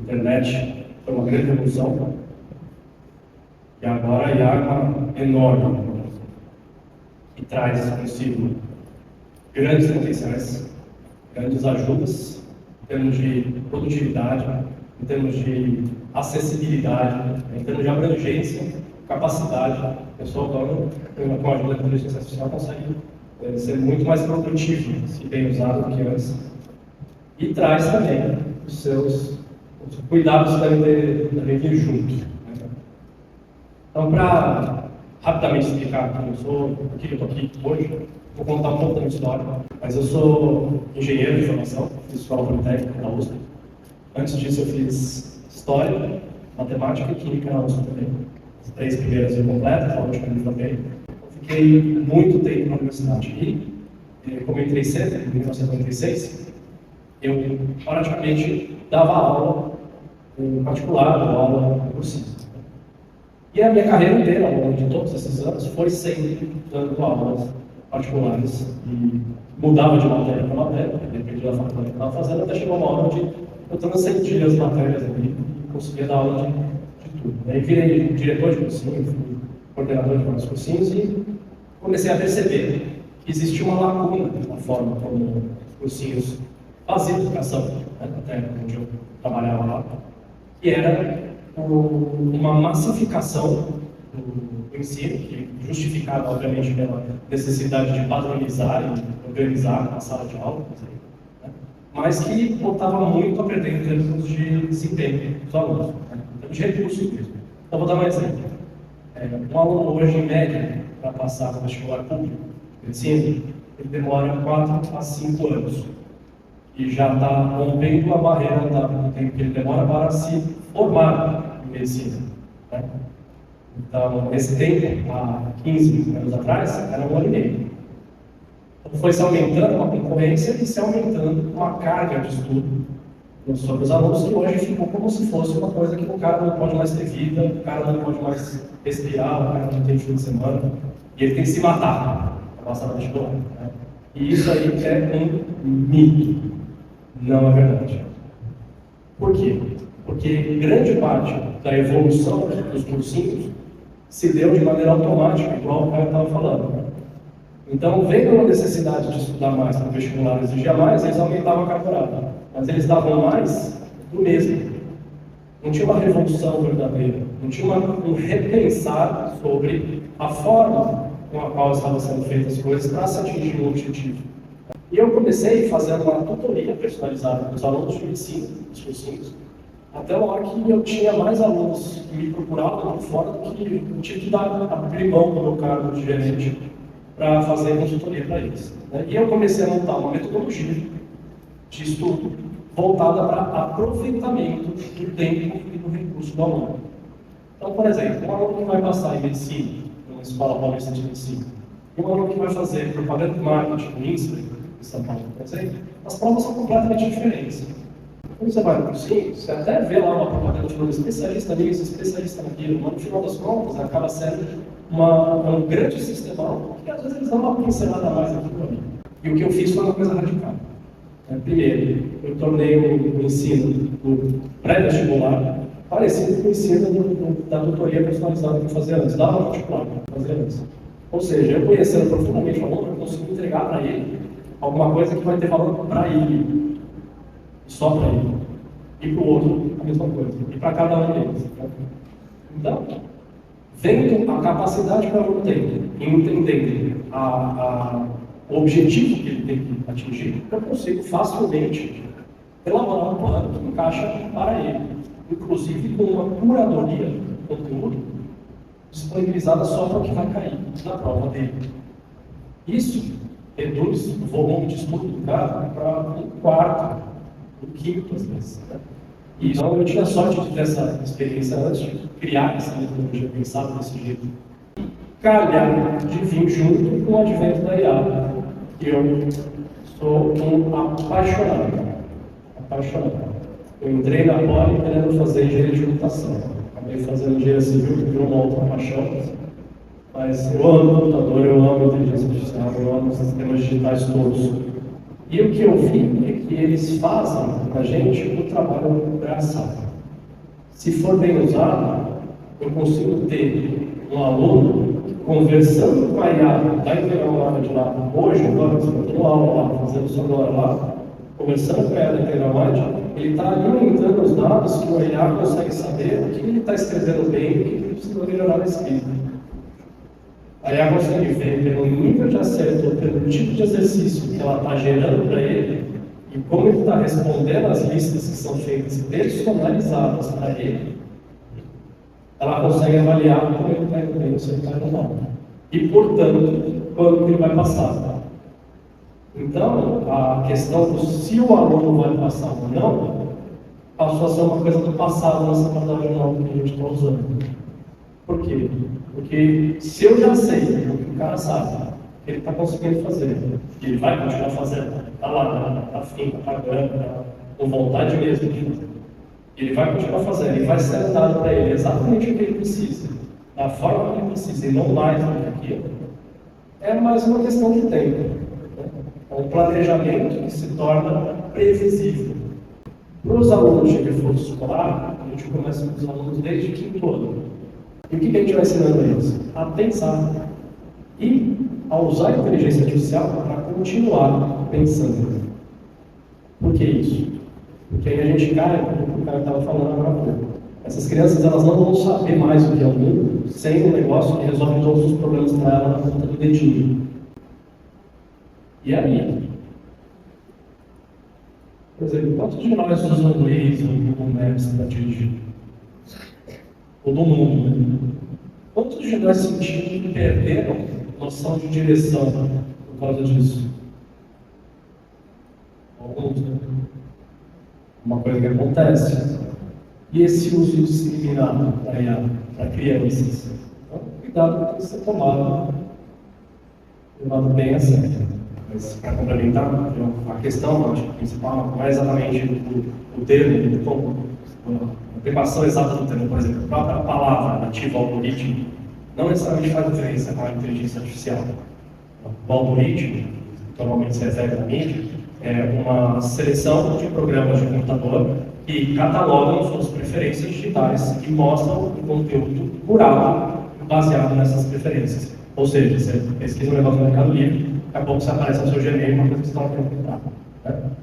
internet foi uma grande revolução, e agora a IA é uma enorme, que traz consigo grandes potenciais, grandes ajudas, em termos de produtividade, em termos de acessibilidade, em termos de abrangência, capacidade. A pessoa, com a ajuda da inteligência artificial, consegue ser muito mais produtivo, se bem usado do que antes. E traz também os cuidados que devem vir junto. Então, para rapidamente explicar quem eu sou, por que eu estou aqui hoje, vou contar um pouco da minha história. Mas eu sou engenheiro de formação, fiz escola politécnica na USP. Antes disso, eu fiz História, Matemática e Química na USP também. As 3 primeiras eu completo, a última eu também. Fiquei muito tempo na universidade. E, como eu entrei cedo, em 1996, eu praticamente dava aula em particular, dava aula em cursinho. E a minha carreira inteira, ao longo de todos esses anos, foi sempre dando aulas particulares. E mudava de matéria para matéria, dependia da faculdade que eu estava fazendo, até chegou uma hora onde eu transcendia as matérias ali e conseguia dar aula de tudo. Aí virei diretor de cursinho, fui coordenador de vários cursinhos e comecei a perceber que existia uma lacuna na forma como os cursinhos faziam educação, né, até onde eu trabalhava lá, que era uma massificação do ensino, que justificada, obviamente, pela necessidade de padronizar e organizar a sala de aula, né, mas que botava muito a perder em termos de desempenho dos alunos, né, em termos de recursos mesmo. Então, vou dar um exemplo. Um aluno hoje, em média, para passar no vestibular público de medicina, ele demora 4 a 5 anos. E já está rompendo a barreira do tempo que ele demora para se formar em medicina, né? Então, nesse tempo, há 15 anos atrás, era 1 ano e meio. Então, foi se aumentando uma concorrência e se aumentando uma carga de estudo sobre os alunos, que hoje ficou como se fosse uma coisa que o cara não pode mais ter vida, o cara não pode mais respirar, o cara não tem fim de semana, e ele tem que se matar para passar no vestibular, né? E isso aí é um mito, não é verdade. Por quê? Porque grande parte da evolução dos cursinhos se deu de maneira automática, igual o cara estava falando, né? Então, vendo a necessidade de estudar mais para o vestibular, exigia mais, eles aumentavam a carga horária. Mas eles davam mais do mesmo. Não tinha uma revolução verdadeira, não tinha um repensar sobre a forma com a qual estavam sendo feitas as coisas para se atingir um objetivo. E eu comecei fazendo uma tutoria personalizada para os alunos de medicina, dos cursinhos, até uma hora que eu tinha mais alunos que me procuravam lá fora do que eu tinha que abrir mão do meu cargo de gerente para fazer consultoria para eles, né? E eu comecei a montar uma metodologia de estudo voltada para aproveitamento do tempo e do recurso do aluno. Então, por exemplo, um aluno que vai passar em medicina, numa escola paulista de medicina, e um aluno que vai fazer propaganda de marketing no INSPER, em São Paulo, por exemplo, as provas são completamente diferentes. Quando você vai no cursinho, você até vê lá uma propaganda de um especialista nisso, especialista naquilo, mas no final das contas acaba sendo um grande sistema que às vezes eles dão uma pincelada a mais aqui para mim. E o que eu fiz foi uma coisa radical. Primeiro, eu tornei o ensino do pré-vestibular parecido com o ensino da tutoria personalizada que eu fazia antes, dava particular que eu fazia antes. Ou seja, eu conhecendo profundamente o aluno, eu consigo entregar para ele alguma coisa que vai ter valor para ele, só para ele, e para o outro a mesma coisa, e para cada um deles. Então, vendo a capacidade que o aluno tem, entendendo o objetivo que ele tem que atingir, eu consigo facilmente elaborar um plano que encaixa para ele, inclusive com uma curadoria do conteúdo disponibilizada só para o que vai cair na prova dele. Isso reduz o volume de estudo do cara para 1/4, 1/5 às vezes, né? E então eu tive a sorte de ter essa experiência antes de criar essa metodologia pensada desse jeito. Calhar de vir junto com o advento da IA. Eu sou um apaixonado. Eu entrei na Poli querendo fazer engenharia de computação. Acabei fazendo engenharia civil, que virou uma outra paixão. Mas eu amo computador, eu amo inteligência artificial, eu amo os sistemas digitais todos. E o que eu vi é que eles fazem na gente o trabalho braçal. Se for bem usado, eu consigo ter um aluno conversando com a IA da Integral Mind lá, hoje, agora, estou aula lá, fazendo isso agora lá, conversando com a IA da Integral Mind, ele está alimentando os dados que o IA consegue saber o que ele está escrevendo bem e o que ele precisa melhorar na escrita. A IA consegue ver pelo nível de acerto, pelo tipo de exercício que ela está gerando para ele, e como ele está respondendo às listas que são feitas personalizadas para ele, ela consegue avaliar como ele está indo bem no seu ou não. E, portanto, quando ele vai passar. Então, a questão do se o aluno vai passar ou não, passou a ser uma coisa do passado nessa abordagem nova que a gente está usando. Por quê? Porque se eu já sei o que o cara sabe, que ele está conseguindo fazer, que ele vai continuar fazendo, está lá, está afim, está pagando, está com vontade mesmo de fazer. Ele vai continuar fazendo, ele vai ser dado para ele exatamente o que ele precisa, da forma que ele precisa, e não mais do que aquilo. É mais uma questão de tempo. É um planejamento que se torna previsível. Para os alunos de reforço escolar, a gente começa com os alunos desde quinto ano. E o que a gente vai ensinando eles? A pensar. E a usar a inteligência artificial para continuar pensando. Por que isso? Porque aí a gente cai no que o cara estava falando agora há pouco. Essas crianças elas não vão saber mais do que é o mundo sem um negócio que resolve todos os problemas para ela na ponta do dedinho. E aí? Por exemplo, quantos de nós usam o Waze ou o Google Maps para dirigir? Todo mundo, né? Quantos de nós sentimos que perderam noção de direção por causa disso? Alguns, né? Uma coisa que acontece. E esse uso indiscriminado para crianças? Então, cuidado com isso ser tomado bem a sério. Mas, para complementar, a questão principal não é exatamente o termo, a aplicação exata do termo, por exemplo, a própria palavra nativa algoritmo não necessariamente faz diferença com a inteligência artificial. O algoritmo, que normalmente se refere à mídia, é uma seleção de programas de computador que catalogam suas preferências digitais e mostram um conteúdo curado baseado nessas preferências. Ou seja, você pesquisa um negócio no Mercado Livre, daqui a pouco você aparece no seu Gmail uma coisa que você estava querendo comprar.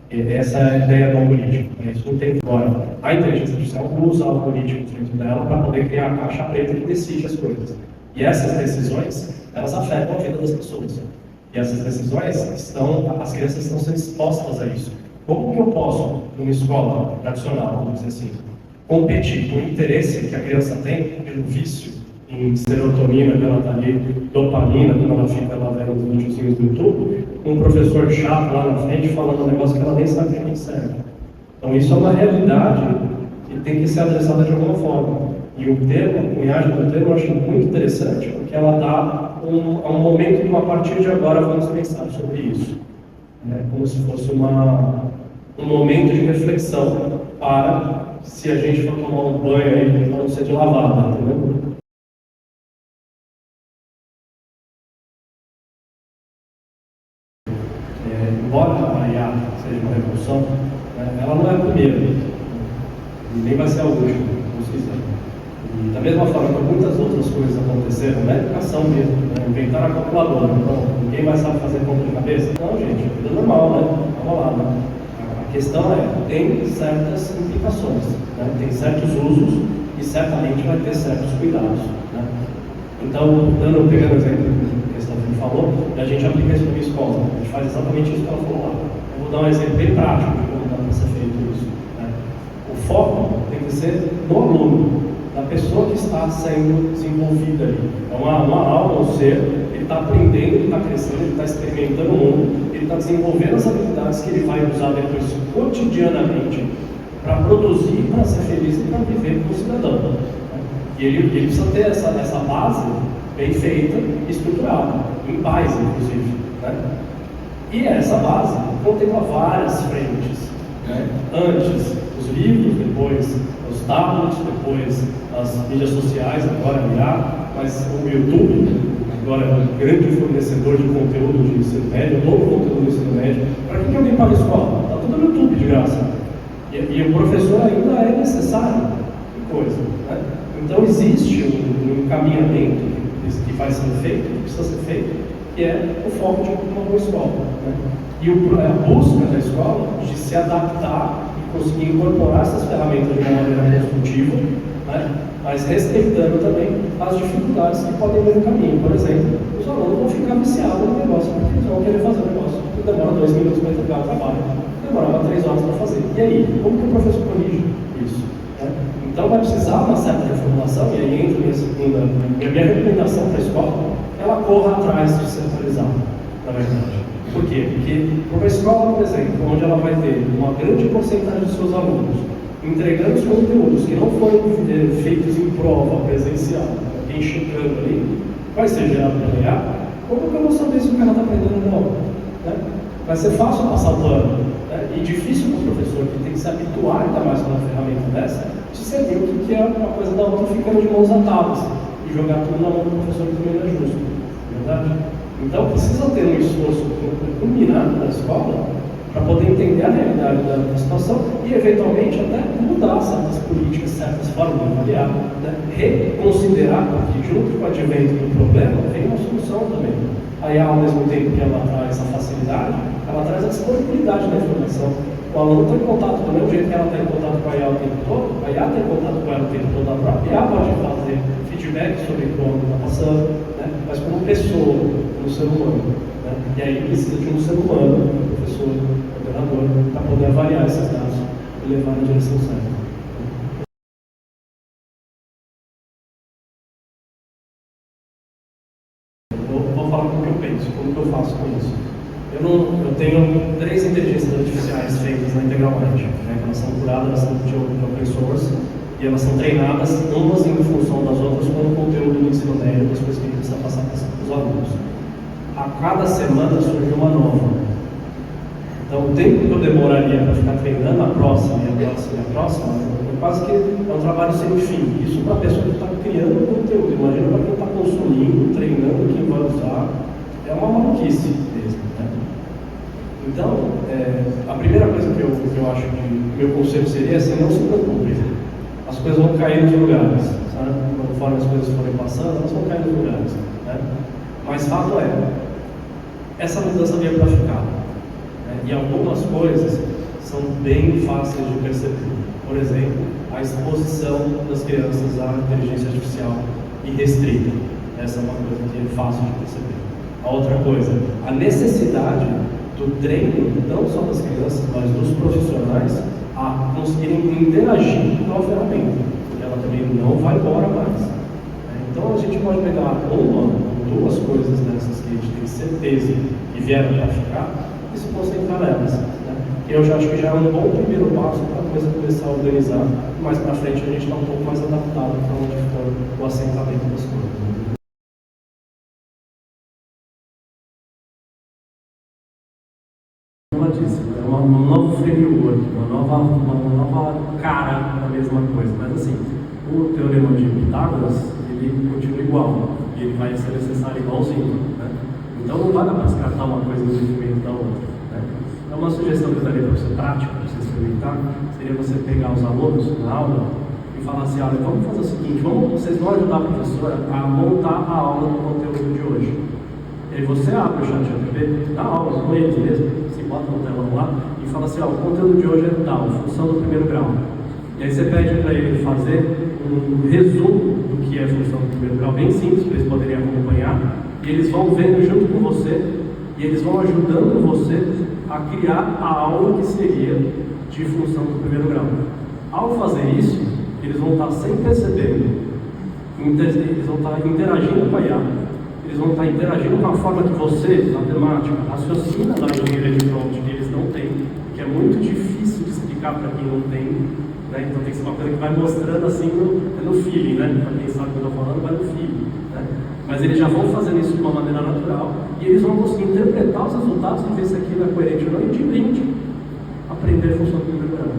Essa é a ideia do algoritmo. Isso não tem agora. A inteligência artificial usa o algoritmo dentro dela para poder criar a caixa preta que decide as coisas. E essas decisões, elas afetam a vida das pessoas. E essas decisões as crianças estão sendo expostas a isso. Como que eu posso, numa escola tradicional, vamos dizer assim, competir com o interesse que a criança tem pelo vício em serotonina, que ela está ali, dopamina, quando ela fica lá vendo os videozinhos do YouTube, com um professor chato lá na frente falando um negócio que ela nem sabe que serve. Então isso é uma realidade que tem que ser adressada de alguma forma. E o termo, a cunhagem do termo, eu acho muito interessante, porque ela dá um momento que, a partir de agora, vamos pensar sobre isso. Como se fosse um momento de reflexão para, se a gente for tomar um banho aí, para não ser de lavada, entendeu? Embora a IA seja uma revolução, ela não é a primeira, e nem vai ser a última, como se quiser. E da mesma forma que muitas outras coisas aconteceram, na educação mesmo, inventaram a calculadora, então ninguém mais sabe fazer conta de cabeça? Não, gente, é tudo normal, né? Vamos lá, né? A questão tem certas implicações, tem certos usos e certamente vai ter certos cuidados. Então, pegando o exemplo que a Stephanie falou, a gente aplica isso na minha escola, a gente faz exatamente isso que ela falou lá. Eu vou dar um exemplo bem prático de como dá para ser feito isso. O foco tem que ser no aluno, da pessoa que está sendo desenvolvida ali. É uma aula, um ser, ele está aprendendo, ele está crescendo, ele está experimentando o mundo, ele está desenvolvendo as habilidades que ele vai usar depois cotidianamente para produzir, para ser feliz e para viver como cidadão. E ele precisa ter essa base bem feita, estruturada, em paz, inclusive. E essa base contempla várias frentes. Antes, os livros, depois os tablets, depois as mídias sociais, agora IA, mas o YouTube, agora é um grande fornecedor de conteúdo de ensino médio, novo conteúdo de ensino médio. Para que alguém paga a escola? Está tudo no YouTube de graça. E o professor ainda é necessário. coisa, né? Então existe um encaminhamento que vai sendo feito, que precisa ser feito, que é o foco de uma boa escola, né? E a busca da escola de se adaptar e conseguir incorporar essas ferramentas de uma maneira construtiva, né? Mas respeitando também as dificuldades que podem vir no caminho. Por exemplo, os alunos vão ficar viciados no negócio, porque eles vão querer fazer o negócio, que demora 2 minutos para entregar o trabalho, demorava 3 horas para fazer. E aí, como que o professor corrige isso? Né? Então vai precisar uma certa reformulação, e aí entra a minha recomendação para a escola, ela corra atrás de centralizar, na verdade. Por quê? Porque uma escola, por exemplo, onde ela vai ter uma grande porcentagem de seus alunos entregando os conteúdos que não foram feitos em prova presencial, alguém chegando ali, vai ser gerado para ganhar, como que eu vou saber se o cara está aprendendo ou não? Né? Vai ser fácil passar o plano, né? E difícil para o professor que tem que se habituar ainda mais com uma ferramenta dessa, discernir o que é uma coisa da outra ficando de mãos atadas e jogar tudo na mão do professor que também não é justo, verdade? Então precisa ter um esforço combinado da escola para poder entender a realidade da situação e, eventualmente, até mudar certas políticas, certas formas de avaliar, né? Reconsiderar, porque junto com o advento do problema, vem uma solução também. Aí, ao mesmo tempo que ela traz a facilidade, ela traz a disponibilidade da informação. O aluno está em contato, do mesmo jeito que ela está em contato com a IA o tempo todo, a IA está em contato com ela o tempo todo, a própria IA pode fazer feedback sobre o que o aluno está passando, né? Mas como pessoa, como ser humano. Né? E aí precisa de um ser humano, um professor, coordenador, para poder avaliar esses dados e levar na direção certa. Vou falar como que eu penso, como que eu faço com isso. Eu tenho 3 inteligências artificiais feitas na IntegralMind, né? Elas são curadas, elas são de open source, e elas são treinadas, umas em função das outras, com o conteúdo do ensino médio, das coisas que a gente precisa passar para os alunos. A cada semana surge uma nova. Então, o tempo que eu demoraria para ficar treinando a próxima e a próxima e a próxima, é quase que é um trabalho sem fim. Isso para a pessoa que está criando conteúdo. Imagina para quem está consumindo, treinando, quem vai usar. É uma maluquice mesmo, né? Então, a primeira coisa que eu acho que meu conselho seria assim: não se preocupe. As coisas vão cair nos lugares, sabe? Conforme as coisas forem passando, elas vão cair nos lugares, né? Mas fato é, essa mudança veio para ficar, né? E algumas coisas são bem fáceis de perceber. Por exemplo, a exposição das crianças à inteligência artificial irrestrita. Essa é uma coisa que é fácil de perceber. A outra coisa, a necessidade do treino, não só das crianças, mas dos profissionais, a conseguirem interagir com a ferramenta, porque ela também não vai embora mais. Então a gente pode pegar uma ou 2 coisas dessas que a gente tem certeza que vieram para ficar e se concentrar nelas, né? Eu já acho que já é um bom primeiro passo para a coisa começar a organizar. Mais para frente a gente está um pouco mais adaptado para onde for o assentamento das coisas. Como ela disse, é um novo framework, uma nova cara da mesma coisa. Mas assim, o teorema de Pitágoras, ele continua igual, e ele vai ser necessário igualzinho, né? Então não vai dar para descartar uma coisa em detrimento da outra, né? Então uma sugestão que eu daria para você prática, para você experimentar, seria você pegar os alunos na aula e falar assim: olha, vamos fazer o seguinte, vocês vão ajudar a professora a montar a aula do conteúdo de hoje. E aí você abre o ChatGPT, dá aula com eles mesmo, se bota no telão lá e fala assim: ó, o conteúdo de hoje é tal, função do primeiro grau. E aí você pede para ele fazer um resumo do que é a função do primeiro grau, bem simples, para eles poderem acompanhar, e eles vão vendo junto com você, e eles vão ajudando você a criar a aula que seria de função do primeiro grau. Ao fazer isso, eles vão estar sem perceber, eles vão estar interagindo com a IA, eles vão estar interagindo com a forma que você, matemática, raciocina da engenharia de prompt, que eles não têm, que é muito difícil de explicar para quem não tem, né? Então tem que ser uma coisa que vai mostrando assim no feeling, né? Para quem sabe o que eu estou falando, vai no feeling, né? Mas eles já vão fazendo isso de uma maneira natural e eles vão conseguir interpretar os resultados e ver se aquilo é coerente ou não e de brinde aprender a função do primeiro grau.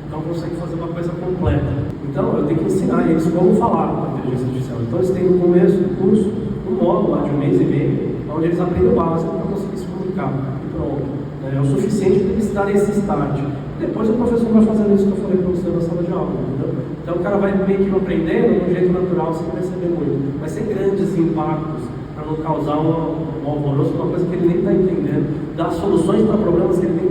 Então consegue fazer uma coisa completa. Então eu tenho que ensinar eles como falar com a inteligência artificial. Então eles têm no começo do curso um módulo lá de 1 mês e meio, onde eles aprendem o básico para conseguir se comunicar. E pronto. É o suficiente para eles darem esse start. Depois o professor vai fazendo isso que eu falei para você na sala de aula, entendeu? Então o cara vai meio que aprendendo de um jeito natural, sem perceber muito. Vai ser grandes impactos para não causar um alvoroço, uma coisa que ele nem está entendendo, dar soluções para problemas que ele nem